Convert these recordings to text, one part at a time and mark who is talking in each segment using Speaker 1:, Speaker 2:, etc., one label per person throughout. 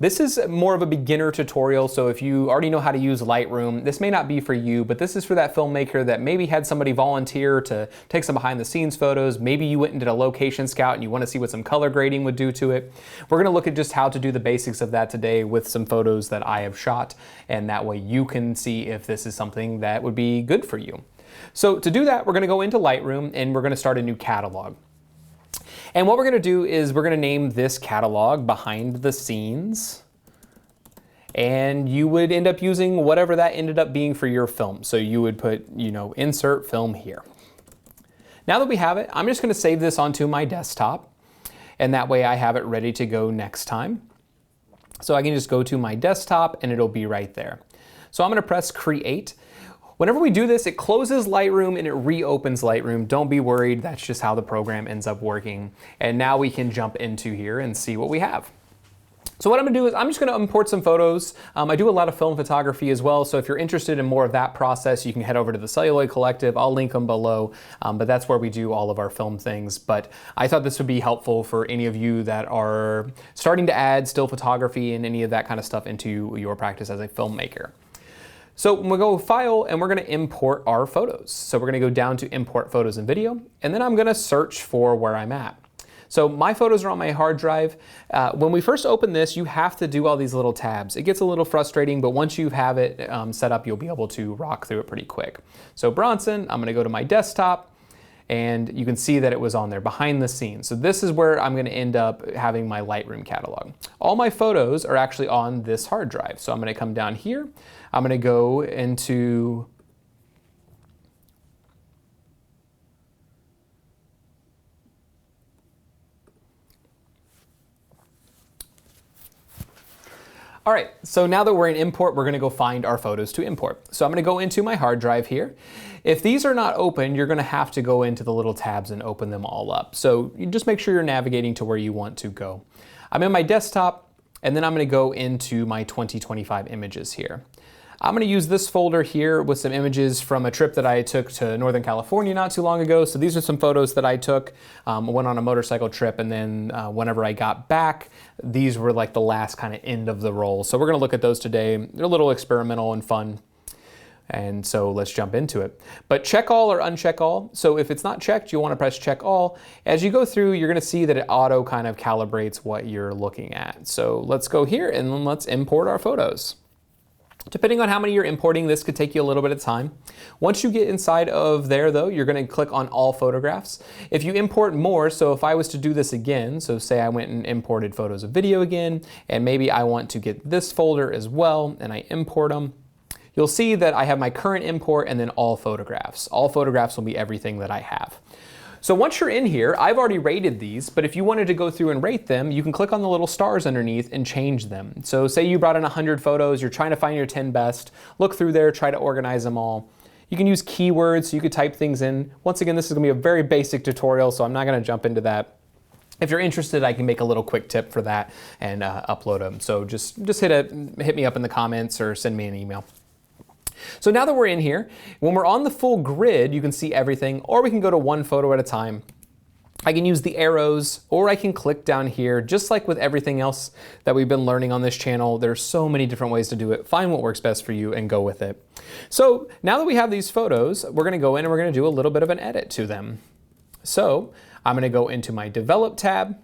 Speaker 1: This is more of a beginner tutorial, so if you already know how to use Lightroom, this may not be for you, but this is for that filmmaker that maybe had somebody volunteer to take some behind the scenes photos. Maybe you went and did a location scout and you want to see what some color grading would do to it. We're going to look at just how to do the basics of that today with some photos that I have shot, and that way you can see if this is something that would be good for you. So to do that, we're going to go into Lightroom and we're going to start a new catalog. And what we're going to do is we're going to name this catalog Behind the Scenes. And you would end up using whatever that ended up being for your film. So you would put, insert film here. Now that we have it, I'm just going to save this onto my desktop. And that way I have it ready to go next time. So I can just go to my desktop and it'll be right there. So I'm going to press Create. Whenever we do this, it closes Lightroom and it reopens Lightroom. Don't be worried, that's just how the program ends up working. And now we can jump into here and see what we have. So what I'm gonna do is I'm just gonna import some photos. I do a lot of film photography as well, so if you're interested in more of that process, you can head over to the Celluloid Collective. I'll link them below, but that's where we do all of our film things. But I thought this would be helpful for any of you that are starting to add still photography and any of that kind of stuff into your practice as a filmmaker. So we'll go File and we're going to import our photos. So we're going to go down to Import Photos and Video, and then I'm going to search for where I'm at. So my photos are on my hard drive. When we first open this, you have to do all these little tabs. It gets a little frustrating, but once you have it set up, you'll be able to rock through it pretty quick. So Bronson, I'm going to go to my desktop, and you can see that it was on there, Behind the Scenes. So this is where I'm going to end up having my Lightroom catalog. All my photos are actually on this hard drive. So I'm going to come down here. I'm going to go into all right, so now that we're in import, we're going to go find our photos to import. So I'm going to go into my hard drive here. If these are not open, you're going to have to go into the little tabs and open them all up. So you just make sure you're navigating to where you want to go. I'm in my desktop, and then I'm going to go into my 2025 images here. I'm going to use this folder here with some images from a trip that I took to Northern California not too long ago. So these are some photos that I took. I went on a motorcycle trip, and then whenever I got back, these were like the last kind of end of the roll. So we're going to look at those today. They're a little experimental and fun. And so let's jump into it. But check all or uncheck all. So if it's not checked, you want to press check all. As you go through, you're going to see that it auto kind of calibrates what you're looking at. So let's go here and then let's import our photos. Depending on how many you're importing, this could take you a little bit of time. Once you get inside of there though, you're going to click on all photographs. If you import more, so if I was to do this again, so say I went and imported photos of video again, and maybe I want to get this folder as well, and I import them, you'll see that I have my current import and then all photographs. All photographs will be everything that I have. So once you're in here, I've already rated these, but if you wanted to go through and rate them, you can click on the little stars underneath and change them. So say you brought in 100 photos, you're trying to find your 10 best, look through there, try to organize them all. You can use keywords, so you could type things in. Once again, this is gonna be a very basic tutorial, so I'm not gonna jump into that. If you're interested, I can make a little quick tip for that and upload them. So just hit me up in the comments or send me an email. So now that we're in here, when we're on the full grid, you can see everything, or we can go to one photo at a time. I can use the arrows, or I can click down here. Just like with everything else that we've been learning on this channel, there's so many different ways to do it. Find what works best for you and go with it. So now that we have these photos, we're gonna go in and we're gonna do a little bit of an edit to them. So I'm gonna go into my Develop tab.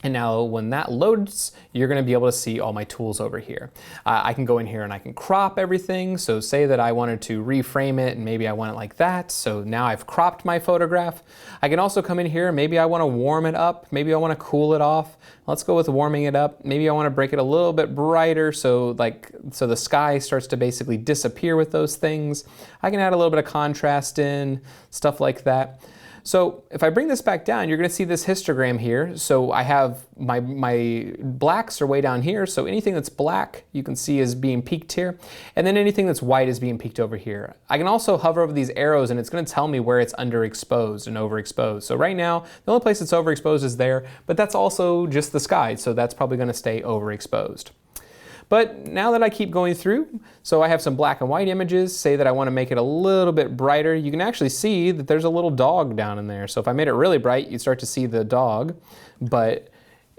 Speaker 1: And now when that loads, you're gonna be able to see all my tools over here. I can go in here and I can crop everything. So say that I wanted to reframe it and maybe I want it like that. So now I've cropped my photograph. I can also come in here and maybe I wanna warm it up. Maybe I wanna cool it off. Let's go with warming it up. Maybe I wanna break it a little bit brighter so the sky starts to basically disappear with those things. I can add a little bit of contrast in, stuff like that. So if I bring this back down, you're going to see this histogram here. So I have my blacks are way down here. So anything that's black you can see is being peaked here. And then anything that's white is being peaked over here. I can also hover over these arrows and it's going to tell me where it's underexposed and overexposed. So right now, the only place it's overexposed is there, but that's also just the sky. So that's probably going to stay overexposed. But now that I keep going through, so I have some black and white images, say that I want to make it a little bit brighter, you can actually see that there's a little dog down in there. So if I made it really bright, you'd start to see the dog. But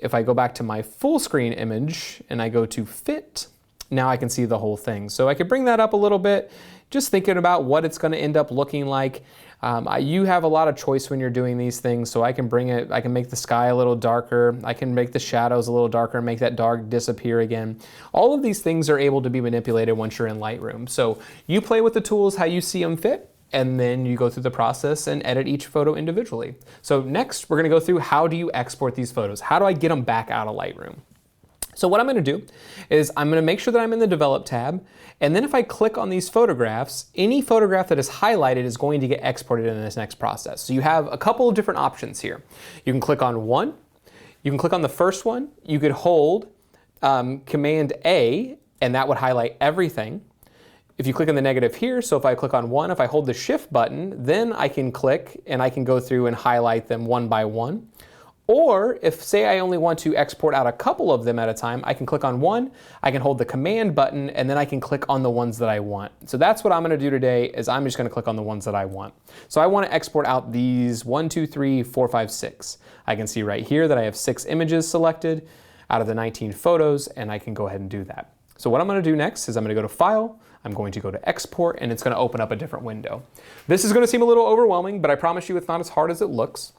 Speaker 1: if I go back to my full screen image and I go to fit, now I can see the whole thing. So I could bring that up a little bit, just thinking about what it's going to end up looking like. You have a lot of choice when you're doing these things, so I can bring it, I can make the sky a little darker, I can make the shadows a little darker and make that dark disappear again. All of these things are able to be manipulated once you're in Lightroom. So you play with the tools how you see them fit, and then you go through the process and edit each photo individually. So next, we're gonna go through how do you export these photos? How do I get them back out of Lightroom? So what I'm gonna do is I'm gonna make sure that I'm in the Develop tab, and then if I click on these photographs, any photograph that is highlighted is going to get exported in this next process. So you have a couple of different options here. You can click on one, you can click on the first one, you could hold Command A, and that would highlight everything. If you click on the negative here, so if I click on one, if I hold the Shift button, then I can click and I can go through and highlight them one by one. Or if, say, I only want to export out a couple of them at a time, I can click on one, I can hold the Command button, and then I can click on the ones that I want. So that's what I'm gonna do today, is I'm just gonna click on the ones that I want. So I wanna export out these 1, 2, 3, 4, 5, 6. I can see right here that I have 6 images selected out of the 19 photos, and I can go ahead and do that. So what I'm gonna do next is I'm gonna go to File, I'm going to go to Export, and it's gonna open up a different window. This is gonna seem a little overwhelming, but I promise you it's not as hard as it looks.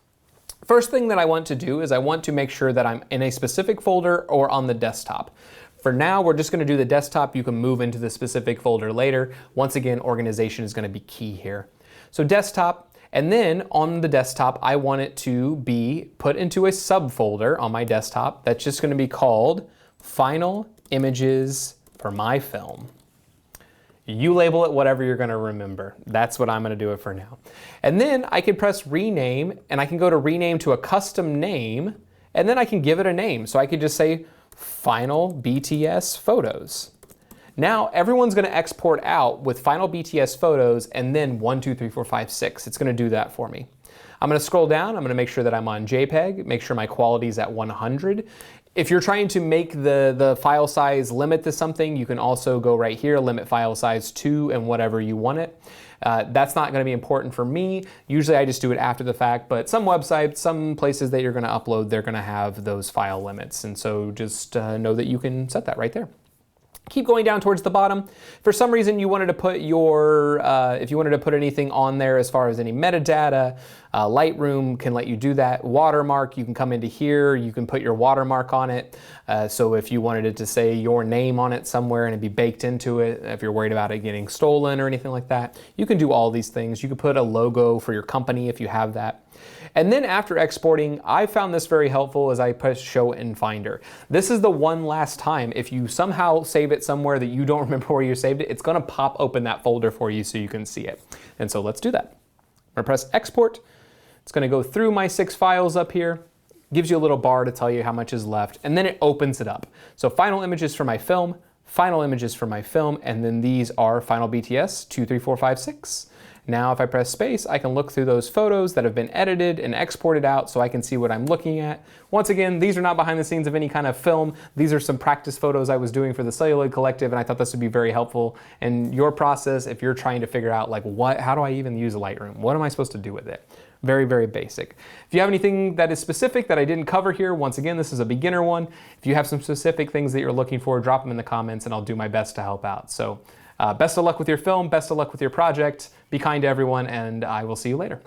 Speaker 1: First thing that I want to do is I want to make sure that I'm in a specific folder or on the desktop. For now, we're just gonna do the desktop. You can move into the specific folder later. Once again, organization is gonna be key here. So desktop, and then on the desktop, I want it to be put into a subfolder on my desktop that's just gonna be called Final Images for My Film. You label it whatever you're gonna remember. That's what I'm gonna do it for now. And then I can press rename, and I can go to rename to a custom name, and then I can give it a name. So I could just say Final BTS Photos. Now everyone's gonna export out with Final BTS Photos and then 1, 2, 3, 4, 5, 6. It's gonna do that for me. I'm gonna scroll down, I'm gonna make sure that I'm on JPEG, make sure my quality is at 100. If you're trying to make the file size limit to something, you can also go right here, limit file size to and whatever you want it. That's not gonna be important for me. Usually I just do it after the fact, but some websites, some places that you're gonna upload, they're gonna have those file limits. And so just know that you can set that right there. Keep going down towards the bottom. For some reason you wanted to put your, if you wanted to put anything on there as far as any metadata, Lightroom can let you do that. Watermark, you can come into here, you can put your watermark on it. So if you wanted it to say your name on it somewhere and it'd be baked into it, if you're worried about it getting stolen or anything like that, you can do all these things. You can put a logo for your company if you have that. And then after exporting, I found this very helpful as I push Show in Finder. This is the one last time, if you somehow save it somewhere that you don't remember where you saved it, it's gonna pop open that folder for you so you can see it. And so let's do that. I'm gonna press Export. It's gonna go through my 6 files up here, gives you a little bar to tell you how much is left, and then it opens it up. So final images for my film, final images for my film, and then these are Final BTS 2, 3, 4, 5, 6. Now if I press space, I can look through those photos that have been edited and exported out so I can see what I'm looking at. Once again, these are not behind the scenes of any kind of film. These are some practice photos I was doing for the Celluloid Collective, and I thought this would be very helpful in your process if you're trying to figure out like how do I even use Lightroom? What am I supposed to do with it? Very, very basic. If you have anything that is specific that I didn't cover here, once again, this is a beginner one. If you have some specific things that you're looking for, drop them in the comments and I'll do my best to help out. So best of luck with your film, best of luck with your project. Be kind to everyone, and I will see you later.